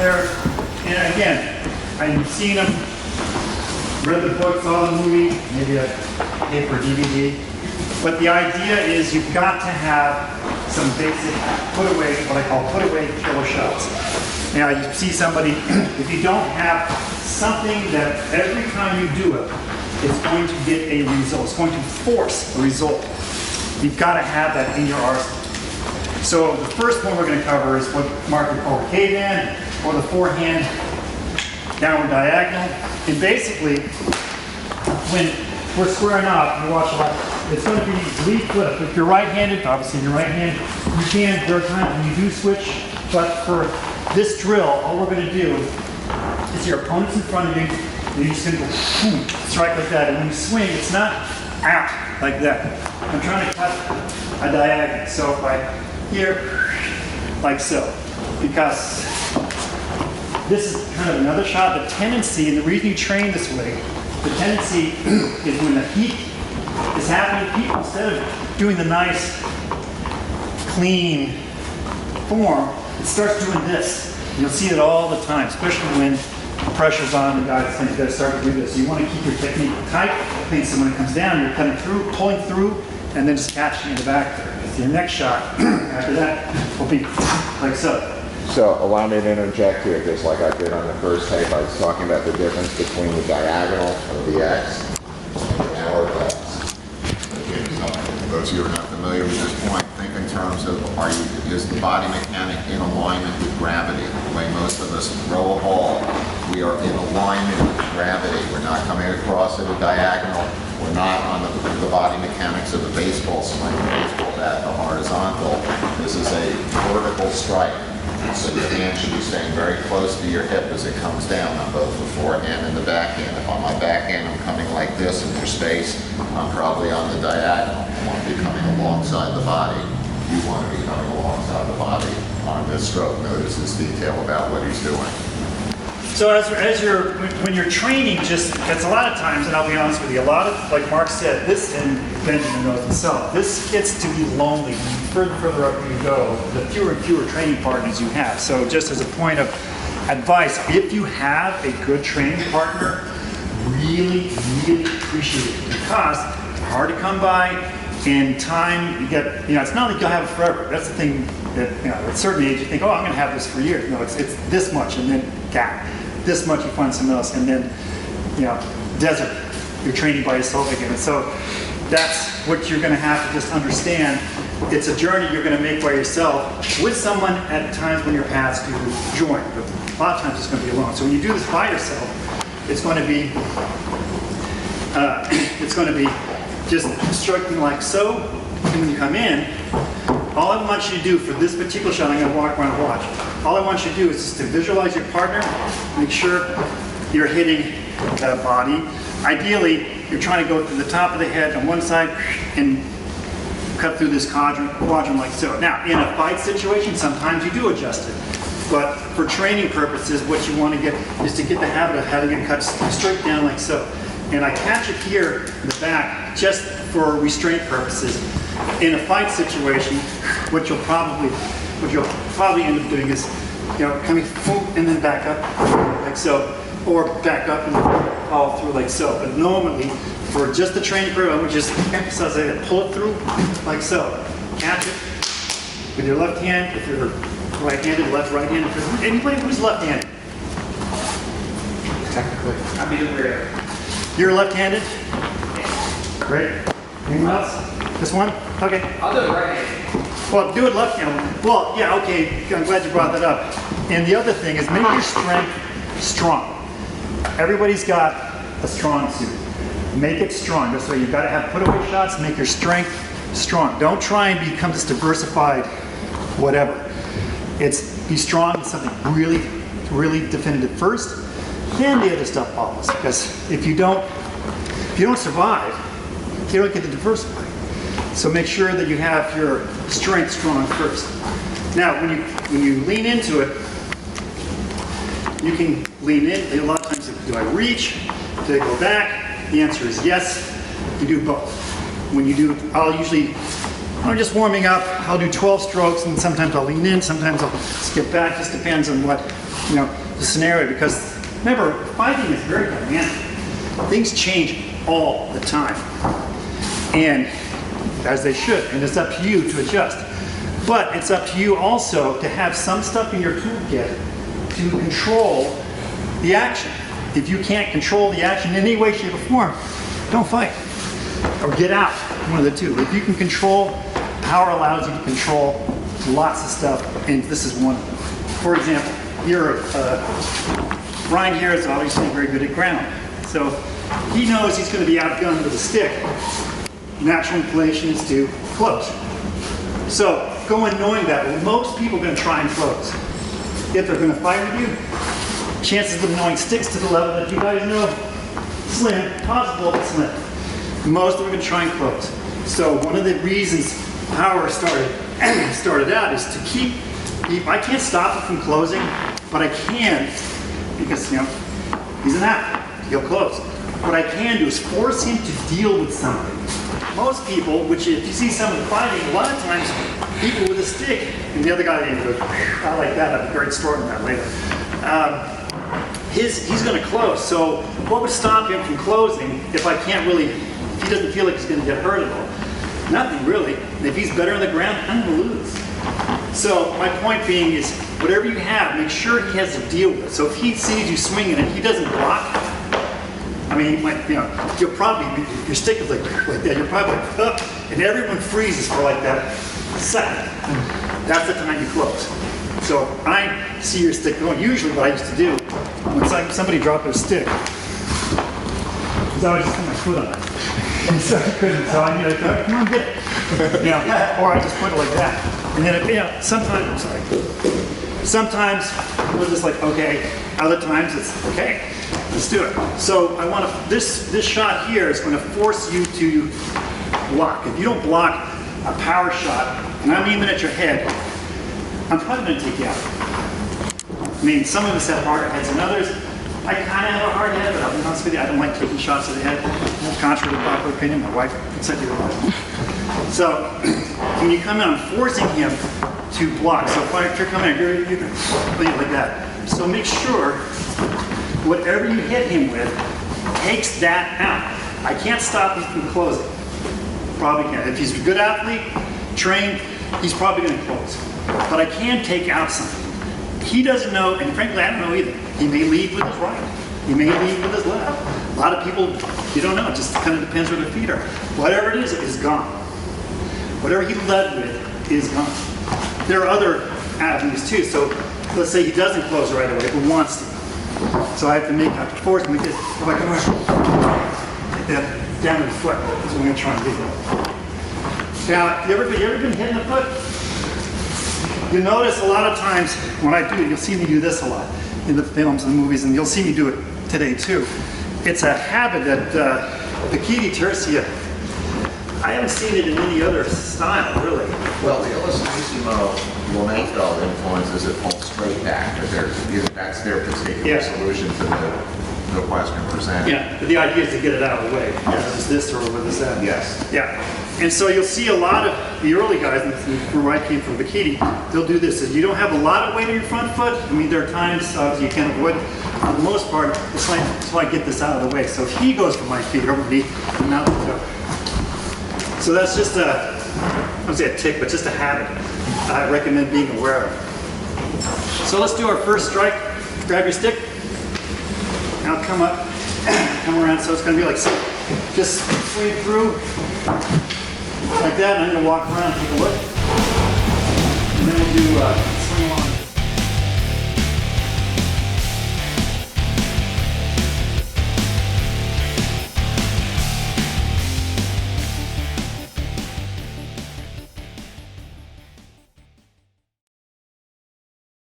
there, and again, I've seen them, read the book, saw the movie, maybe a tape or DVD. But the idea is you've got to have some basic put away, what I call put away killer shots. Now you see somebody, if you don't have something that every time you do it, it's going to get a result, it's going to force a result. You've got to have that in your arsenal. So the first one we're going to cover is what Mark would call the Caveman, or the forehand downward diagonal. And basically, when we're squaring off, you watch a lot, it's going to be lead flip. If you're right-handed, obviously in your right hand, you can, there are times when you do switch, but for this drill, all we're going to do is your opponent's in front of you, and you're just going to go boom, strike like that. And when you swing, it's not out like that. I'm trying to cut a diagonal. So if I here, like so, because this is kind of another shot. The tendency, and the reason you train this way, the tendency is when the heat is happening, people, instead of doing the nice, clean form, it starts doing this. You'll see it all the time, especially when the pressure's on the guy that's going to start to do this. You want to keep your technique tight, clean, so when it comes down, you're cutting through, pulling through, and then just catching in the back there. So your next shot, after that, will be like so. So allow me to interject here, just like I did on the first tape. I was talking about the difference between the diagonal of the X and the hourglass. Okay, so for those of you who are not familiar with this point, think in terms of is the body mechanic in alignment with gravity? The way most of us throw a ball, we are in alignment with gravity. We're not coming across at a diagonal. We're not on the body mechanics of the baseball swing, the baseball bat, the horizontal. This is a vertical strike. So your hand should be staying very close to your hip as it comes down on both the forehand and the backhand. If on my backhand I'm coming like this in your space, I'm probably on the diagonal. I want to be coming alongside the body. You want to be coming alongside the body on this stroke. Notice this detail about what he's doing. So when you're training, that's a lot of times, and I'll be honest with you, a lot of, like Mark said, this, and Benjamin knows himself, this gets to be lonely. The further and further up you go, the fewer and fewer training partners you have. So just as a point of advice, if you have a good training partner, really, really appreciate it, because they're hard to come by. In time, you get, it's not like you'll have it forever. That's the thing that, at a certain age, you think, oh, I'm going to have this for years. No, it's this much, and then gap. This much, you find something else, and then, desert. You're training by yourself again. And so that's what you're going to have to just understand. It's a journey you're going to make by yourself with someone at times when your paths to join. But a lot of times it's going to be alone. So when you do this by yourself, it's going to be just striking like so. And when you come in, all I want you to do for this particular shot, I'm going to walk around and watch. All I want you to do is just to visualize your partner, make sure you're hitting that body. Ideally, you're trying to go through the top of the head on one side and cut through this quadrant like so. Now, in a fight situation, sometimes you do adjust it. But for training purposes, what you want to get is to get the habit of having it cut straight down like so. And I catch it here in the back just for restraint purposes. In a fight situation, what you'll probably end up doing is, coming and then back up like so, or back up and follow through like so. But normally, for just the training program, I would just emphasize that, pull it through like so. Catch it with your left hand. If you're right-handed, right-handed. If you're anybody who's left-handed, technically, I'll be the weirdo. You're left-handed. Great. Anyone else? This one? Okay. I'll do it right-handed. Well, do it left-handed. Well, yeah, okay. I'm glad you brought that up. And the other thing is make your strength strong. Everybody's got a strong suit. Make it strong. This way you've got to have put-away shots. Make your strength strong. Don't try and become this diversified whatever. Be strong in something really, really definitive first. Then the other stuff follows. Because if you don't survive, you don't get to diversify. So make sure that you have your strength strong first. Now, when you lean into it, you can lean in. A lot of times, do I reach? Do I go back? The answer is yes. You do both. When you do, I'll usually I'm just warming up. I'll do 12 strokes, and sometimes I'll lean in, sometimes I'll skip back. Just depends on what, the scenario. Because remember, fighting is very dynamic. Things change all the time, and as they should. And it's up to you to adjust. But it's up to you also to have some stuff in your toolkit to control the action. If you can't control the action in any way, shape, or form, don't fight. Or get out, one of the two. If you can control, power allows you to control lots of stuff, and this is one of them. For example, here, Ryan here is obviously very good at ground. So he knows he's going to be outgunned with a stick. Natural inclination is to close. So go in knowing that. Well, most people are going to try and close. If they're going to fight with you, chances of them knowing sticks to the level that you guys know, slim, possible, but slim. Most of them are going to try and close. So one of the reasons power started out is to keep, I can't stop it from closing, but I can, because he's an athlete, he'll close. What I can do is force him to deal with something. Most people, which if you see some of the fighting, a lot of times people with a stick, and the other guy goes, I like that, I'll be very stored in that later. He's going to close. So what would stop him from closing if I can't really, if he doesn't feel like he's going to get hurt at all? Nothing really. And if he's better on the ground, I'm going to lose. So my point being is, whatever you have, make sure he has to deal with it. So if he sees you swinging and he doesn't block, I mean, he might, you'll probably, your stick is like that, you're probably like, and everyone freezes for like that second. That's the time you close. So I see your stick going. Usually what I used to do, when somebody dropped their stick, is I would just put my foot on it. And so I couldn't, so I knew, like, come on, get it. Or I just put it like that. And then, sometimes, sometimes we're just like, okay. Other times it's, okay, let's do it. So I want to, this shot here is going to force you to block. If you don't block a power shot, and I'm aiming at your head, I'm probably going to take you out. I mean, some of us have harder heads than others. I kind of have a hard head, but I'll be honest with you, I don't like taking shots to the head. Contrary to popular opinion, my wife would say otherwise. So when you come in, I'm forcing him to block. So if you're coming in, you're going to play it like that. So make sure whatever you hit him with takes that out. I can't stop him from closing. Probably can't. If he's a good athlete, trained, he's probably going to close. But I can take out something. He doesn't know, and frankly, I don't know either. He may lead with his right. He may lead with his left. A lot of people, you don't know. It just kind of depends where their feet are. Whatever it is gone. Whatever he led with is gone. There are other avenues too. So let's say he doesn't close right away, but wants to. So I have to force him to get, if I come take that down to the foot. That's what I'm going to try and do. Now, you ever been hitting the foot? You notice a lot of times when I do it, you'll see me do this a lot in the films and the movies, and you'll see me do it today too. It's a habit that the Kiri Tercia, I haven't seen it in any other style, really. Well, the Illustratissimo flamenco influences it pulled straight back, but that's their particular solution to the question presented. Yeah, but the idea is to get it out of the way. Yes. Is this or what is that? Yes. Yeah. And so you'll see a lot of the early guys, from where I came from, Bikini, they'll do this. If you don't have a lot of weight on your front foot, I mean, there are times obviously you can't avoid it. For the most part, it's like, that's why I get this out of the way. So if he goes for my feet, everybody, I'm out the toe. So that's just I wouldn't say a tick, but just a habit I recommend being aware of. So let's do our first strike. Grab your stick. Now come up, come around. So it's going to be like so. Just swing through like that. And I'm going to walk around and take a look. And then we'll do swing along.